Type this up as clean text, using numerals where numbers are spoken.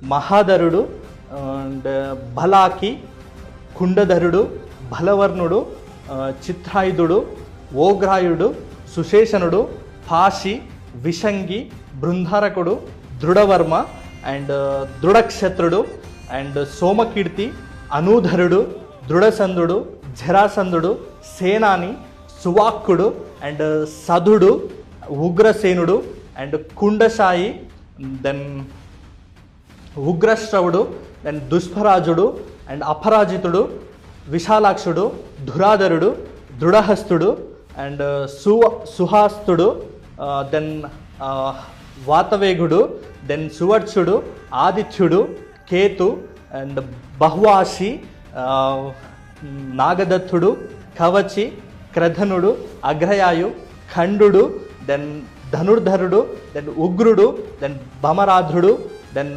మహాధరుడు and Balaki, కుండధరుడు, బలవర్ణుడు, చిత్రాయుధుడు, ఓగ్రాయుడు, సుశేషనుడు, పాశి, విషంగి, బృందారకుడు, దృఢవర్మ అండ్ దృఢక్షత్రుడు అండ్ సోమకీర్తి, అనూధరుడు, దృఢసంధుడు, జరాసంధుడు, సేనాని, సువాక్కుడు అండ్ సధుడు, ఉగ్రసేనుడు అండ్ కుండశాయి, దెన్ ఉగ్రశ్రవుడు, దెన్ దుష్పరాజుడు అండ్ అపరాజితుడు, విశాలాక్షుడు, ధురాధరుడు, దృఢహస్తుడు అండ్ సుహాస్తుడు, దెన్ వాతవేగుడు, దెన్ సువర్చుడు, ఆదిత్యుడు, కేతు అండ్ బహ్వాసి, నాగదత్తుడు, కవచి, క్రధనుడు, అగ్రయాయు, ఖండు, దెన్ ధనుర్ధరుడు, దెన్ ఉగ్రుడు, దెన్ భమరాధుడు, దెన్